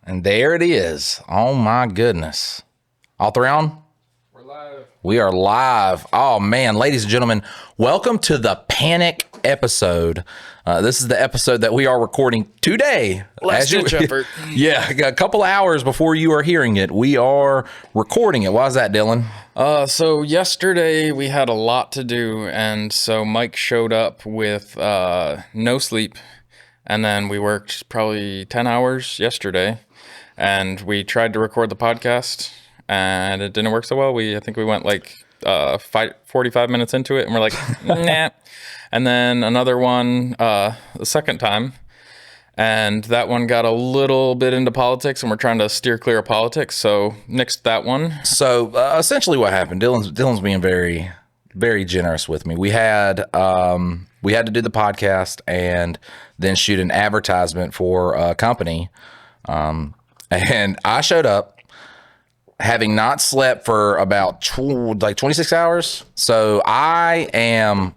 And there it is. Oh my goodness. All three on? We're live. We are live. Oh man, ladies and gentlemen, welcome to the Panic episode. This is the episode that we are recording today. Last-ditch effort. Yeah, a couple hours before you are hearing it, we are recording it. Why is that, Dylan? So yesterday we had a lot to do, and so Mike showed up with no sleep, and then we worked probably 10 hours yesterday, and we tried to record the podcast, and it didn't work so well. I think we went like 45 minutes into it, and we're like, nah. And then another one the second time, and that one got a little bit into politics, and we're trying to steer clear of politics, so nixed that one. So essentially what happened, Dylan's being very, very generous with me. We had to do the podcast and then shoot an advertisement for a company. And I showed up having not slept for about 26 hours. So I'm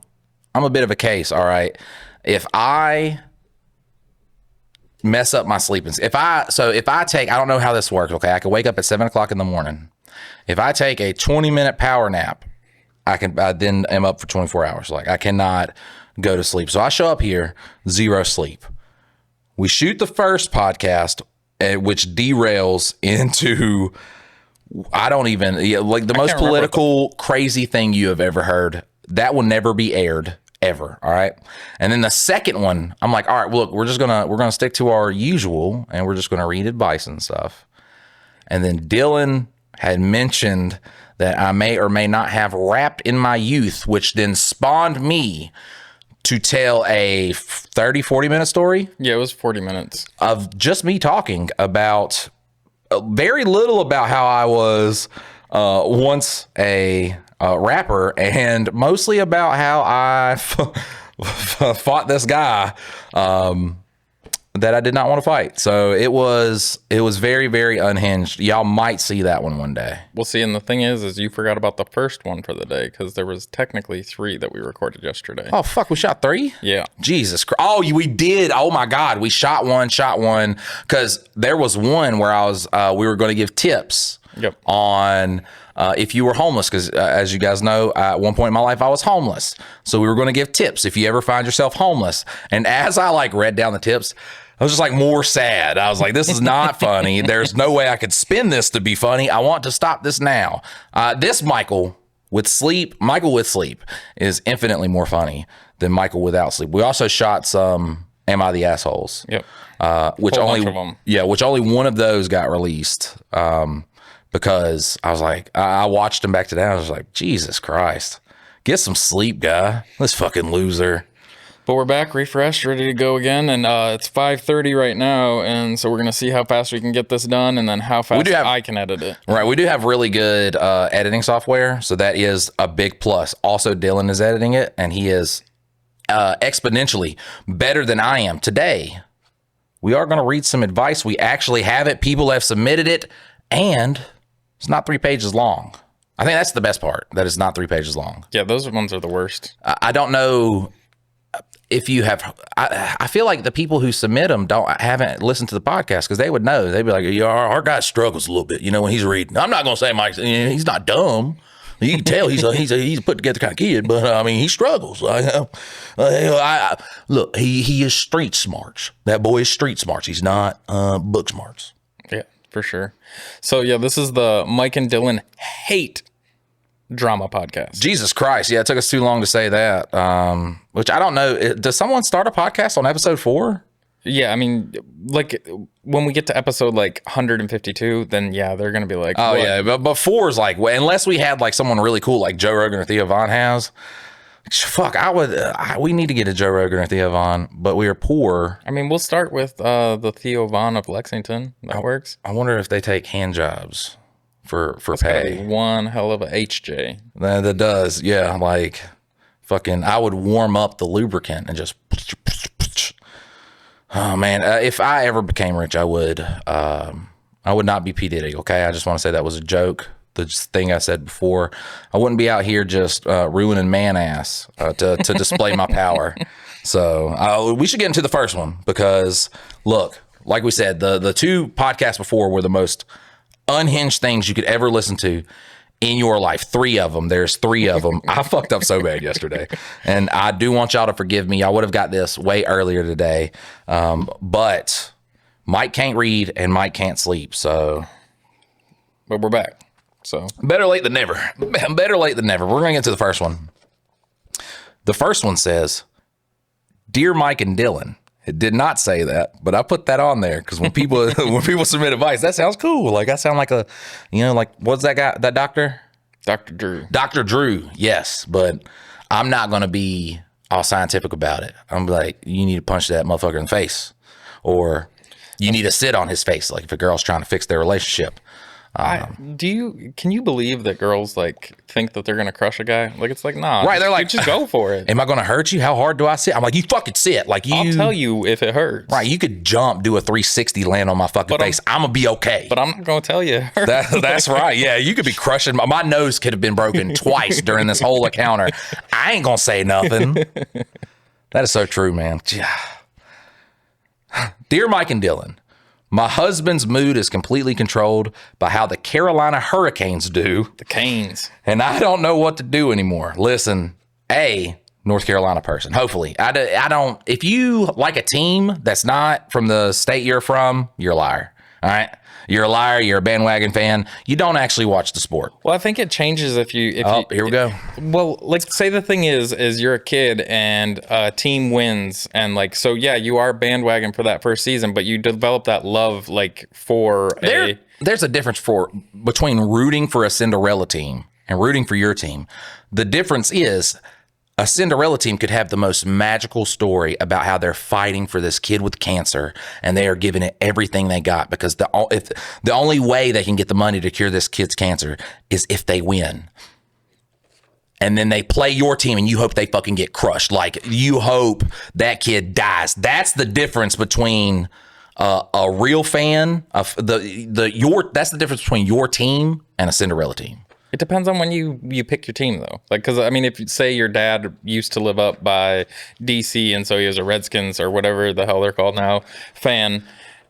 a bit of a case. All right. If I mess up my sleeping, if I take, I don't know how this works. Okay. I can wake up at 7 o'clock in the morning. If I take a 20-minute power nap, I then am up for 24 hours. Like I cannot go to sleep. So I show up here, zero sleep. We shoot the first podcast, which derails into, I don't even, like the most political, crazy thing you have ever heard. That will never be aired ever. All right. And then the second one, I'm like, all right, look, we're going to stick to our usual and we're just going to read advice and stuff. And then Dylan had mentioned that I may or may not have rapped in my youth, which then spawned me to tell a 30, 40-minute story. Yeah, it was 40 minutes. Of just me talking about very little about how I was once a rapper, and mostly about how I fought this guy that I did not want to fight. So it was very, very unhinged. Y'all might see that one day. We'll see. And the thing is you forgot about the first one for the day, because there was technically 3 that we recorded yesterday. Oh, fuck. We shot 3? Yeah. Jesus Christ. Oh, we did. Oh, my God. We shot one. Because there was one where we were going to give tips on if you were homeless. Because as you guys know, at one point in my life, I was homeless. So we were going to give tips if you ever find yourself homeless. And as I read down the tips, I was just more sad. I was like, this is not funny. There's no way I could spin this to be funny. I want to stop this now. This Michael with sleep is infinitely more funny than Michael without sleep. We also shot some Am I the Assholes? Yep. Which only one of those got released. Because I was like, I watched him back today. I was like, Jesus Christ, get some sleep, guy. This fucking loser. But we're back, refreshed, ready to go again, and it's 5:30 right now, and so we're going to see how fast we can get this done, and then how fast I can edit it. Right, we do have really good editing software, so that is a big plus. Also, Dylan is editing it, and he is exponentially better than I am. Today, we are going to read some advice. We actually have it. People have submitted it, and it's not 3 pages long. I think that's the best part, that it's not 3 pages long. Yeah, those ones are the worst. I don't know if you have, I feel like the people who submit them haven't listened to the podcast, because they would know. They'd be like, yeah, our guy struggles a little bit, when he's reading. I'm not going to say Mike, he's not dumb. You can tell he's a put together kind of kid, but he struggles. Look, he is street smarts. That boy is street smarts. He's not book smarts. Yeah, for sure. So yeah, this is the Mike and Dylan hate drama podcast. Jesus Christ. Yeah, it took us too long to say that. Which I don't know. Does someone start a podcast on episode 4? Yeah, I mean, when we get to episode 152, then yeah, they're gonna be like, oh what? Yeah, but 4 is unless we had someone really cool like Joe Rogan or Theo Von has. Fuck, we need to get a Joe Rogan or Theo Von, but we are poor. I mean, we'll start with the Theo Von of Lexington. That works. I wonder if they take hand jobs for pay. One hell of a HJ. That does, yeah. Fucking, I would warm up the lubricant and just. Oh man, if I ever became rich, I would not be P. Diddy. Okay, I just want to say that was a joke. The thing I said before, I wouldn't be out here just ruining man ass to display my power. So we should get into the first one, because look, Like we said, the two podcasts before were the most unhinged things you could ever listen to in your life. 3 of them. There's 3 of them. I fucked up so bad yesterday. And I do want y'all to forgive me. I would have got this way earlier today. But Mike can't read and Mike can't sleep. So, But we're back. So better late than never. Better late than never. We're going to get to the first one. The first one says, "Dear Mike and Dylan." It did not say that, but I put that on there because when people submit advice, that sounds cool. Like I sound like a, like what's that guy? That doctor? Dr. Drew. Dr. Drew. Yes, but I'm not going to be all scientific about it. I'm like, you need to punch that motherfucker in the face, or you need to sit on his face. Like if a girl's trying to fix their relationship. Can you believe that girls like think that they're gonna crush a guy? Like it's like, nah, Right? They're like, just go for it. Am I going to hurt you? How hard do I sit? I'm like, you fucking sit. Like I'll tell you if it hurts. Right? You could jump, do a 360, land on my fucking face. I'm gonna be okay. But I'm not gonna tell you. It hurts. That's right. Yeah, you could be crushing. My nose could have been broken twice during this whole encounter. I ain't gonna say nothing. That is so true, man. Dear Mike and Dylan, my husband's mood is completely controlled by how the Carolina Hurricanes do. The Canes. And I don't know what to do anymore. Listen, North Carolina person. Hopefully. I don't. If you like a team that's not from the state you're from, you're a liar. All right? You're a liar. You're a bandwagon fan. You don't actually watch the sport. Well, I think it changes if you. Here we go. Well, like say the thing is you're a kid and a team wins and like so yeah you are bandwagon for that first season, but you develop that love like for There's a difference between rooting for a Cinderella team and rooting for your team. The difference is a Cinderella team could have the most magical story about how they're fighting for this kid with cancer and they are giving it everything they got because the only way they can get the money to cure this kid's cancer is if they win. And then they play your team and you hope they fucking get crushed. Like you hope that kid dies. That's the difference between a real fan of that's the difference between your team and a Cinderella team. It depends on when you pick your team, though. Like, because, I mean, if you say your dad used to live up by D.C., and so he was a Redskins or whatever the hell they're called now, fan,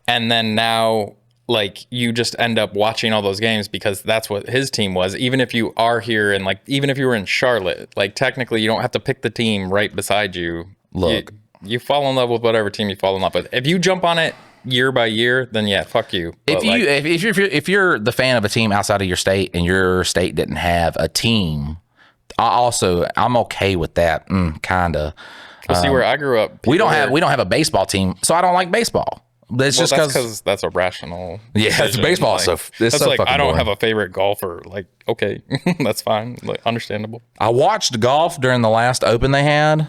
and then now, like, you just end up watching all those games because that's what his team was. Even if you are here and, like, even if you were in Charlotte, like, technically you don't have to pick the team right beside you. Look. You fall in love with whatever team you fall in love with. If you jump on it year by year, then yeah, fuck you. But if you're the fan of a team outside of your state and your state didn't have a team, I'm okay with that, kinda. See where I grew up, we don't have a baseball team, so I don't like baseball. It's just because that's a rational. Yeah, it's baseball. Like, so it's so like I don't boring. have a favorite golfer. Like, okay, that's fine, like, understandable. I watched golf during the last Open they had.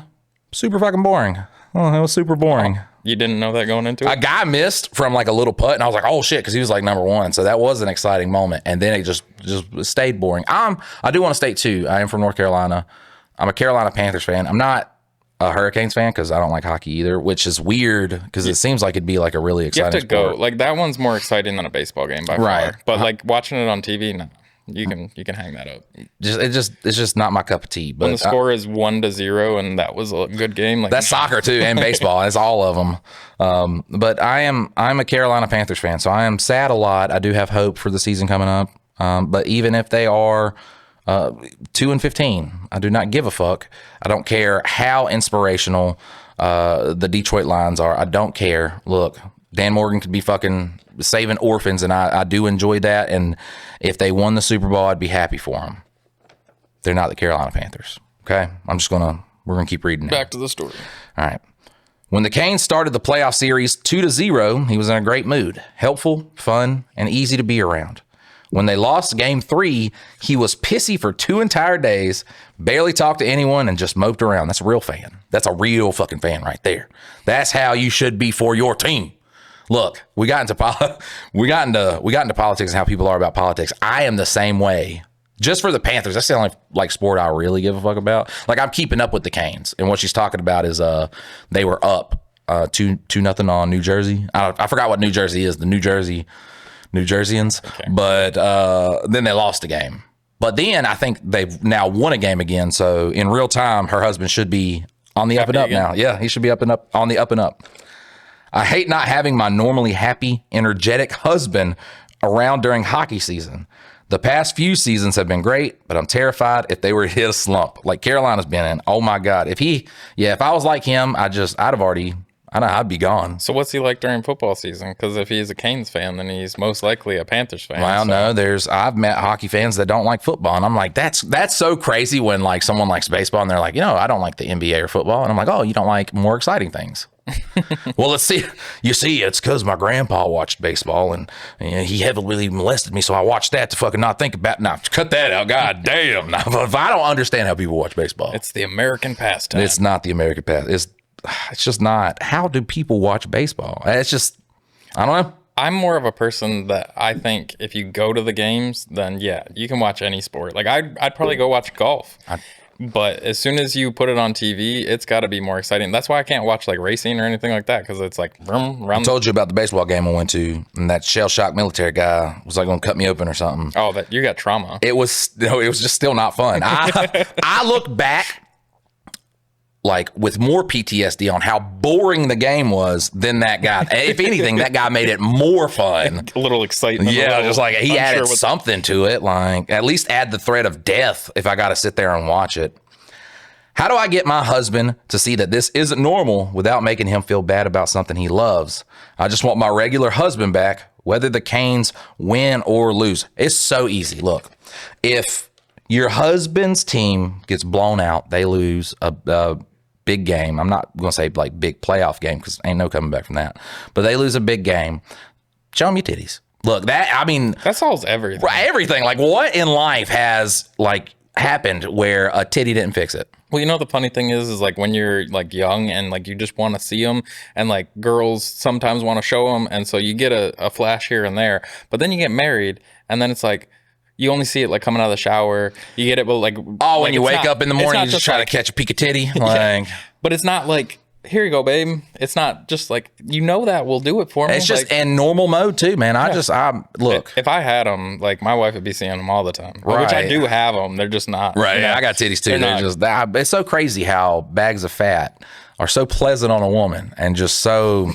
Super fucking boring. Oh, it was super boring. You didn't know that going into it? A guy missed from like a little putt, and I was like, "Oh shit!" because he was like number 1. So that was an exciting moment. And then it just stayed boring. I do want to state too. I am from North Carolina. I'm a Carolina Panthers fan. I'm not a Hurricanes fan because I don't like hockey either, which is weird because it seems like it'd be like a really exciting. You have to sport. go. Like that one's more exciting than a baseball game by Right. far. But like watching it on TV, no. You can hang that up. It's just not my cup of tea. But when the score is 1-0 and that was a good game, like that's soccer too and baseball. It's all of them. But I'm a Carolina Panthers fan, so I am sad a lot. I do have hope for the season coming up. But even if they are 2-15, I do not give a fuck. I don't care how inspirational the Detroit Lions are. I don't care. Look, Dan Morgan could be fucking saving orphans, and I do enjoy that. And if they won the Super Bowl, I'd be happy for them. They're not the Carolina Panthers. Okay, we're gonna keep reading. Back to the story. All right. When the Canes started the playoff series 2-0, he was in a great mood, helpful, fun, and easy to be around. When they lost Game 3, he was pissy for 2 entire days, barely talked to anyone, and just moped around. That's a real fan. That's a real fucking fan right there. That's how you should be for your team. Look, we got into politics and how people are about politics. I am the same way. Just for the Panthers, that's the only like sport I really give a fuck about. Like I'm keeping up with the Canes, and what she's talking about is they were up 2-0 on New Jersey. I forgot what New Jersey is. The New Jerseyans, okay. But then they lost a game. But then I think they've now won a game again. So in real time, her husband should be on the up and up now. Yeah, he should be up and up on the up and up. I hate not having my normally happy, energetic husband around during hockey season. The past few seasons have been great, but I'm terrified if they were to hit a slump like Carolina's been in. Oh my God. If I was like him, I'd be gone. So what's he like during football season? Because if he's a Canes fan, then he's most likely a Panthers fan. Well, no, I've met hockey fans that don't like football, and I'm like, that's so crazy when like someone likes baseball and they're like, I don't like the NBA or football, and I'm like, oh, you don't like more exciting things. Well, let's see. You see, it's because my grandpa watched baseball and he heavily molested me, so I watched that to fucking not think about. Now, cut that out. God damn. Now, if I don't understand how people watch baseball, it's the American pastime. It's not the American pastime. It's just not. How do people watch baseball? It's just, I don't know. I'm more of a person that I think if you go to the games, then yeah, you can watch any sport. Like I'd probably go watch golf. But as soon as you put it on TV, it's got to be more exciting. That's why I can't watch like racing or anything like that, because it's like vroom. I told you about the baseball game I went to, and that shell shock military guy was like going to cut me open or something. Oh, that you got trauma. It was just still not fun. I look back like with more PTSD on how boring the game was than that guy. If anything, that guy made it more fun. A little excitement. Yeah, just like he added something to it. Like at least add the threat of death if I got to sit there and watch it. How do I get my husband to see that this isn't normal without making him feel bad about something he loves? I just want my regular husband back, whether the Canes win or lose. It's so easy. Look, if your husband's team gets blown out, they lose a big game. I'm not going to say like big playoff game because ain't no coming back from that. But they lose a big game. Show them your titties. Look, that solves everything. Everything. Like what in life has like happened where a titty didn't fix it? Well, the funny thing is like when you're like young and like you just want to see them, and like girls sometimes want to show them, and so you get a flash here and there. But then you get married, and then it's like you only see it like coming out of the shower. You get it, but like when you wake up in the morning, you just try to catch a peek of titty. Like, but it's not like, here you go, babe. It's not just like, that will do it for me. It's just like, in normal mode too, man. I look. If I had them, like my wife would be seeing them all the time. Right. Which I do have them. They're just not. Right. I got titties too. They're just, it's so crazy how bags of fat are so pleasant on a woman and just so.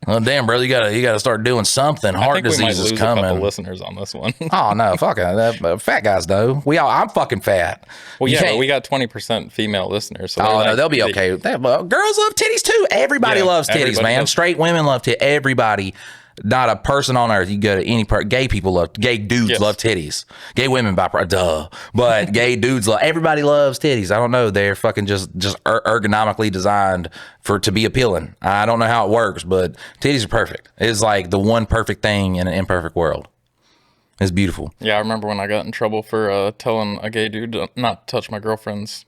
Oh damn, brother! You gotta start doing something. Heart disease is coming. A couple listeners on this one. Oh no, fuck it. Fat guys though. I'm fucking fat. Well, yeah, but we got 20% female listeners. So no, they'll be okay. Girls love titties too. Everybody loves titties, man. Does. Straight women love titties. Everybody. Not a person on earth. You go to any part. Gay people gay dudes love titties. Gay women but gay dudes everybody loves titties. I don't know. They're fucking just ergonomically designed to be appealing. I don't know how it works, but titties are perfect. It's like the one perfect thing in an imperfect world. It's beautiful. Yeah, I remember when I got in trouble for telling a gay dude not to touch my girlfriend's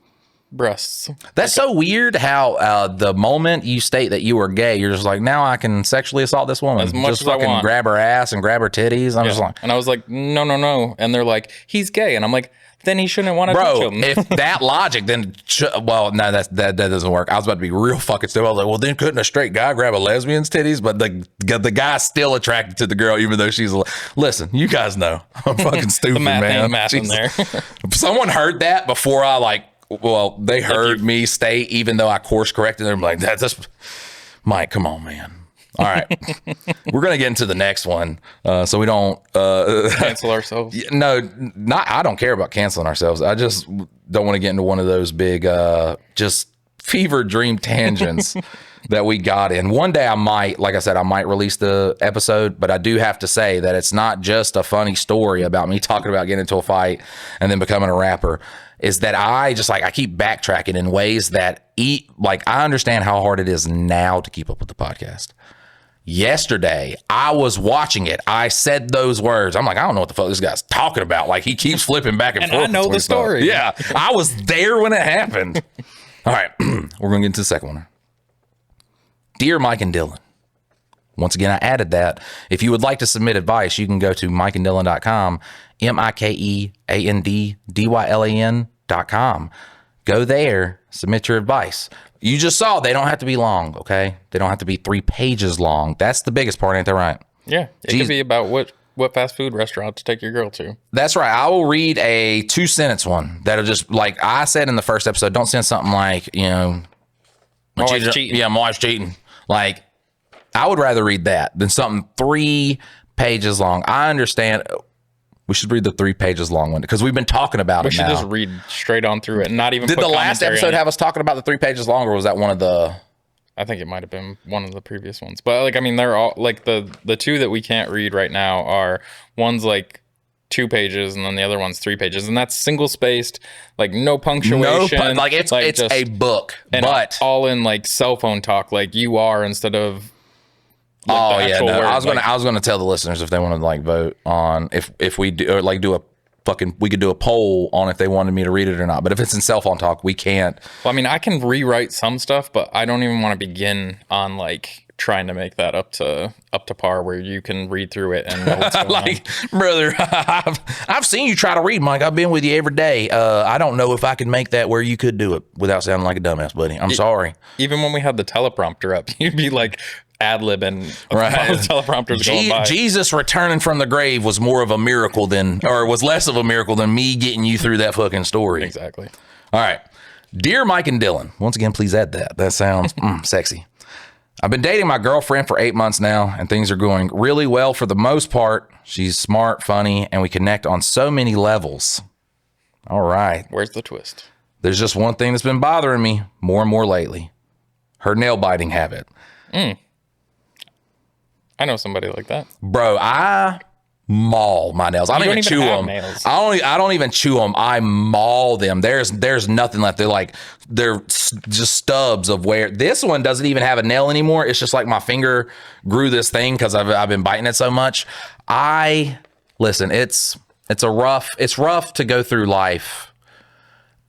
breasts. That's so weird how the moment you state that you were gay, you're just like, now I can sexually assault this woman. As much just as I fucking want. Grab her ass and grab her titties. I'm just like, and I was like, no. And they're like, he's gay. And I'm like, then he shouldn't want to touch him. If that logic, then, well, no, that doesn't work. I was about to be real fucking stupid. I was like, well, then couldn't a straight guy grab a lesbian's titties? But the guy's still attracted to the girl, even though she's, listen, you guys know. I'm fucking stupid, man. Math in there. If someone heard that before they heard me stay, even though I course corrected them, like, that's Mike, come on, man. All right. We're going to get into the next one so we don't cancel ourselves. No, I don't care about canceling ourselves. I just don't want to get into one of those big just fever dream tangents that we got in. One day I might release the episode, but I do have to say that it's not just a funny story about me talking about getting into a fight and then becoming a rapper. Is that I keep backtracking in ways that I understand how hard it is now to keep up with the podcast. Yesterday, I was watching it. I said those words. I'm like, I don't know what the fuck this guy's talking about. Like, he keeps flipping back and forth. I know the story. Yeah, I was there when it happened. All right, we're going to get into the second one. Dear Mike and Dylan, once again, I added that. If you would like to submit advice, you can go to mikeanddylan.com, mikeanddylan.com. Go there, submit your advice. You just saw they don't have to be long, okay? They don't have to be 3 pages long. That's the biggest part, ain't that right? Yeah, it could be about what fast food restaurant to take your girl to. That's right. I will read a 2-sentence one that'll just, like I said in the first episode, don't send something like, my wife's cheating. Yeah, my wife's cheating. Like, I would rather read that than something 3 pages long. I understand. We should read the 3 pages long one because we've been talking about it now. We should just read straight on through it and not even Did put the last commentary episode on it. have us talking about the 3 pages long, or was that one of the... I think it might have been one of the previous ones. But, like, I mean, they're all, like, the 2 that we can't read right now are, one's, like, 2 pages, and then the other one's 3 pages. And that's single-spaced, like, no punctuation. Like, it's just a book, and but... all in, like, cell phone talk, like you are, instead of... Like, oh, yeah, no. word. I was gonna tell the listeners if they wanted to, like, vote on if we do, or, like, do a fucking... We could do a poll on if they wanted me to read it or not. But if it's in cell phone talk, we can't. Well, I mean, I can rewrite some stuff, but I don't even want to begin on, like, trying to make that up to par where you can read through it and know what's going Like, on. brother, I've seen you try to read, Mike. I've been with you every day. I don't know if I can make that where you could do it without sounding like a dumbass, buddy. I'm sorry. Even when we had the teleprompter up, you'd be like ad-libbing Right. while the teleprompter's going by. Jesus returning from the grave was more of a miracle than, or was less of a miracle than me getting you through that fucking story. Exactly. All right. Dear Mike and Dylan, once again, please add that. That sounds sexy. I've been dating my girlfriend for 8 months now, and things are going really well for the most part. She's smart, funny, and we connect on so many levels. All right. Where's the twist? There's just one thing that's been bothering me more and more lately. Her nail biting habit. I know somebody like that. Bro, I maul my nails. I don't even chew them. Nails. I don't even chew them. I maul them. There's nothing left. They're just stubs of where this one doesn't even have a nail anymore. It's just like my finger grew this thing because I've been biting it so much. Listen, it's rough to go through life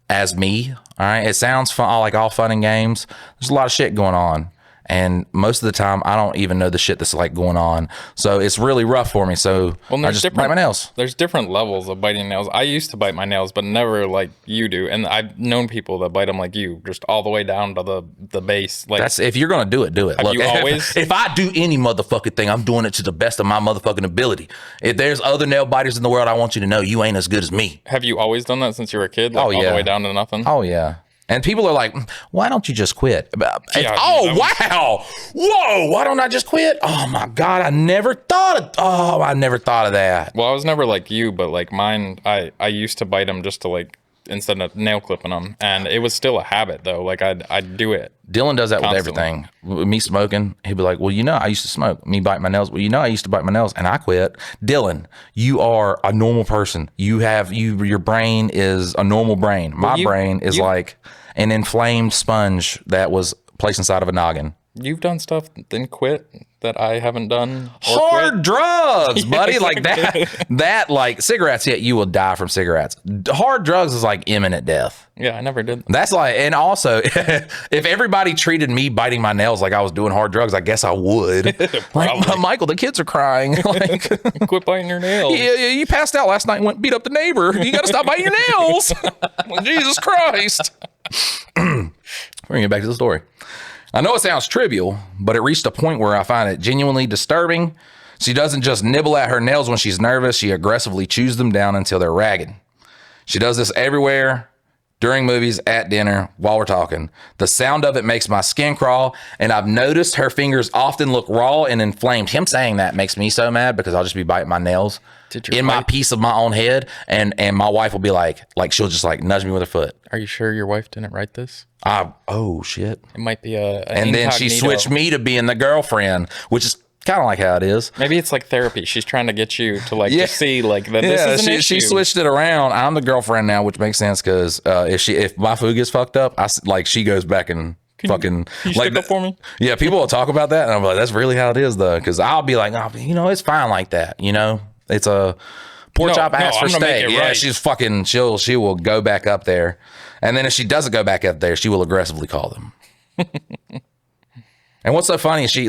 as me. All right. It sounds fun, all fun and games. There's a lot of shit going on. And most of the time, I don't even know the shit that's like going on. So it's really rough for me. So I just bite my nails. There's different levels of biting nails. I used to bite my nails, but never like you do. And I've known people that bite them like you, just all the way down to the base. Like, that's if you're gonna do it, do it. Look, you always? If I do any motherfucking thing, I'm doing it to the best of my motherfucking ability. If there's other nail biters in the world, I want you to know you ain't as good as me. Have you always done that since you were a kid? Like, Oh, yeah. All the way down to nothing? Oh yeah. And people are like, why don't you just quit? Yeah, Wow. Whoa. Why don't I just quit? Oh my God. I never thought of that. Well, I was never like you, but like mine, I used to bite them just to like, instead of nail clipping them. And it was still a habit though. Like I'd do it. Dylan does that Constantly. with everything. With me smoking, he'd be like, well, I used to smoke. Me bite my nails. Well, I used to bite my nails and I quit. Dylan, you are a normal person. Your brain is a normal brain. My brain is like an inflamed sponge that was placed inside of a noggin. You've done stuff, then quit that I haven't done. Hard drugs, buddy. Like that, like cigarettes, you will die from cigarettes. Hard drugs is like imminent death. Yeah, I never did. That's like, and also, if everybody treated me biting my nails like I was doing hard drugs, I guess I would. Like, Michael, the kids are crying. Like, Quit biting your nails. yeah, you passed out last night and went and beat up the neighbor. You got to stop biting your nails. Jesus Christ. We're gonna get back to the story. I know it sounds trivial, but it reached a point where I find it genuinely disturbing. She doesn't just nibble at her nails when she's nervous. She aggressively chews them down until they're ragged. She does this everywhere, during movies, at dinner, while we're talking. The sound of it makes my skin crawl, and I've noticed her fingers often look raw and inflamed. Him saying that makes me so mad because I'll just be biting my nails in my piece of my own head, and my wife will be like she'll just like nudge me with her foot. Are you sure your wife didn't write this? Oh shit. It might be a And then she switched me to being the girlfriend, which is kind of like how it is. Maybe it's like therapy. She's trying to get you to like to see like that this is an issue. She switched it around. I'm the girlfriend now, which makes sense because if my food gets fucked up, she goes back and fucking you like stick up for me. Yeah, people will talk about that, and I'm like, that's really how it is though, because I'll be like, oh, it's fine like that. It's a pork chop ass for steak. Yeah, right. she's fucking. She will go back up there, and then if she doesn't go back up there, she will aggressively call them. And what's so funny is she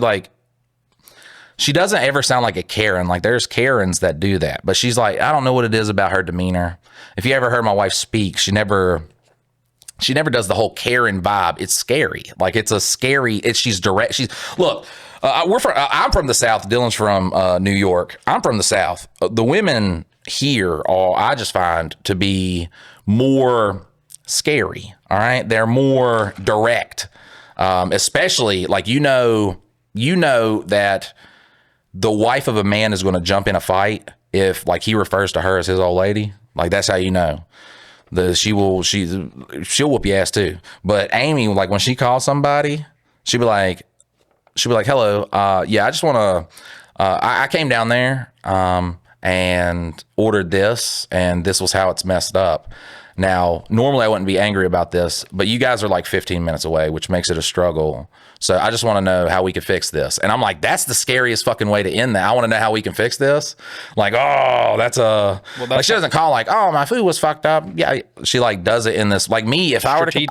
doesn't ever sound like a Karen. Like there's Karens that do that, but she's like, I don't know what it is about her demeanor. If you ever heard my wife speak, she never does the whole Karen vibe. It's scary. Like it's a scary. She's direct. I'm from the South. Dylan's from New York. I'm from the South. The women here I just find to be more scary. All right, they're more direct, especially like you know that the wife of a man is going to jump in a fight if like he refers to her as his old lady. Like that's how you know. She'll whoop your ass too. But Amy, like when she calls somebody, she'll be like, hello, yeah, I just want to, I came down there and ordered this, and this was how it's messed up. Now, normally I wouldn't be angry about this, but you guys are like 15 minutes away, which makes it a struggle. So I just want to know how we can fix this. And I'm like, that's the scariest fucking way to end that. I want to know how we can fix this. Like, oh, like she doesn't call like, oh, my food was fucked up. Yeah, she like does it in this, like me, if I were to, I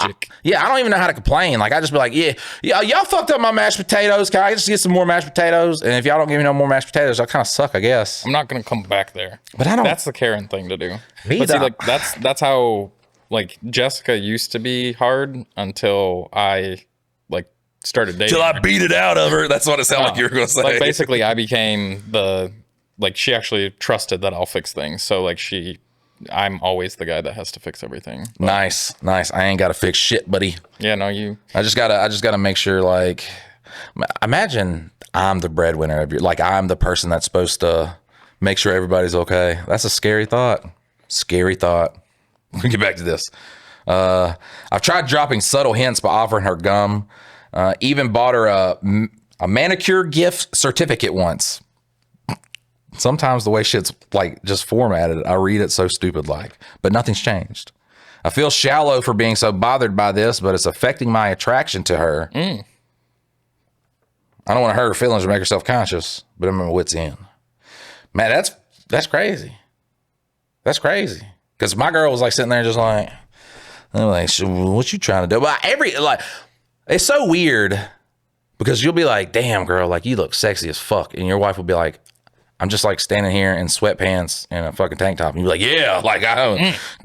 don't even know how to complain. Like I just be like, yeah, y'all fucked up my mashed potatoes. Can I just get some more mashed potatoes? And if y'all don't give me no more mashed potatoes, I kind of suck, I guess. I'm not going to come back there. But I don't. That's the Karen thing to do. But see, like that's how like Jessica used to be hard until I like started dating. Till I beat it out of her. That's what it sounded like you were going to say. Like basically I became she actually trusted that I'll fix things. So like I'm always the guy that has to fix everything. But, nice. I ain't got to fix shit, buddy. Yeah, no, I just gotta make sure, like, imagine I'm the breadwinner of I'm the person that's supposed to make sure everybody's okay. That's a scary thought. Let me get back to this. I've tried dropping subtle hints by offering her gum. Even bought her a manicure gift certificate once. Sometimes the way shit's like just formatted, I read it so stupid like, but nothing's changed. I feel shallow for being so bothered by this, but it's affecting my attraction to her. I don't want to hurt her feelings or make her self-conscious, but I'm at my wit's end. Man, that's crazy. That's crazy. Because my girl was like sitting there just like, I'm like, what you trying to do? But it's so weird because you'll be like, damn, girl, like you look sexy as fuck. And your wife will be like, I'm just like standing here in sweatpants and a fucking tank top. And you're like, yeah, like,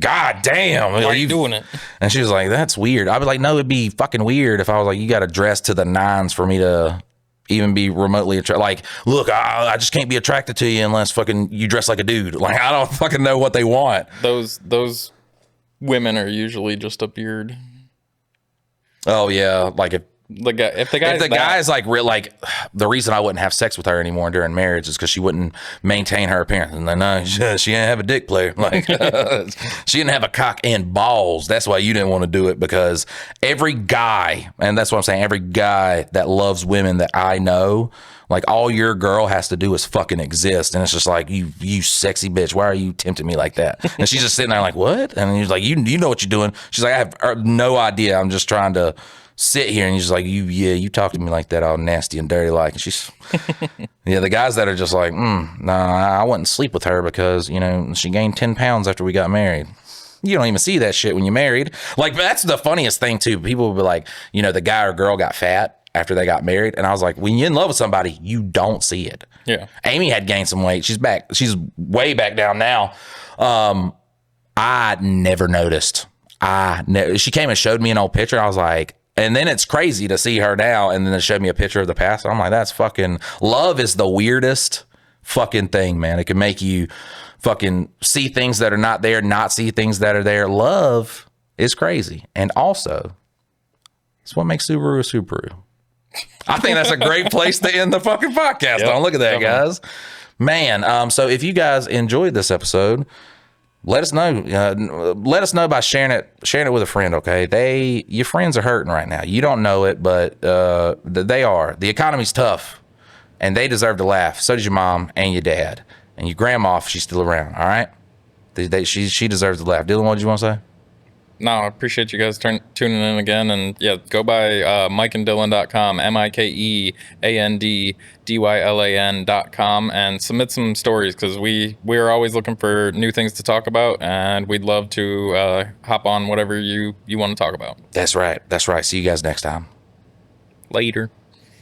God damn. Why are you doing it? And she was like, that's weird. I'd be like, no, it'd be fucking weird if I was like, you got to dress to the nines for me to even be remotely attracted. Like, look, I just can't be attracted to you unless fucking you dress like a dude. Like, I don't fucking know what they want. Those women are usually just a beard. Oh yeah, like if the guy's like real, like the reason I wouldn't have sex with her anymore during marriage is because she wouldn't maintain her appearance. And then no, she didn't have a dick player. Like she didn't have a cock and balls. That's why you didn't want to do it, because every guy, and that's what I'm saying, every guy that loves women that I know, like all your girl has to do is fucking exist. And it's just like, you sexy bitch, why are you tempting me like that? And she's just sitting there like, what? And he's like, you know what you're doing. She's like, I have no idea. I'm just trying to sit here. And he's just like, you talk to me like that, all nasty and dirty like. And she's, yeah, the guys that are just like, I wouldn't sleep with her because, you know, she gained 10 pounds after we got married. You don't even see that shit when you're married. Like, that's the funniest thing too. People will be like, you know, the guy or girl got fat after they got married. And I was like, when you're in love with somebody, you don't see it. Yeah. Amy had gained some weight. She's back. She's way back down now. I never noticed. She came and showed me an old picture. I was like, and then it's crazy to see her now. And then it showed me a picture of the past. And I'm like, that's fucking, love is the weirdest fucking thing, man. It can make you fucking see things that are not there, not see things that are there. Love is crazy. And also, it's what makes Subaru a Subaru. I think that's a great place to end the fucking podcast. Yep. Look at that, guys. Man, so if you guys enjoyed this episode, let us know. Let us know by sharing it with a friend, okay? Your friends are hurting right now. You don't know it, but they are. The economy's tough, and they deserve to laugh. So does your mom and your dad. And your grandma, if she's still around, all right? She deserves to laugh. Dylan, what did you want to say? No, I appreciate you guys tuning in again. And yeah, go by mikeanddylan.com, mikeanddylan.com, and submit some stories, because we're always looking for new things to talk about, and we'd love to hop on whatever you want to talk about. That's right. See you guys next time. Later.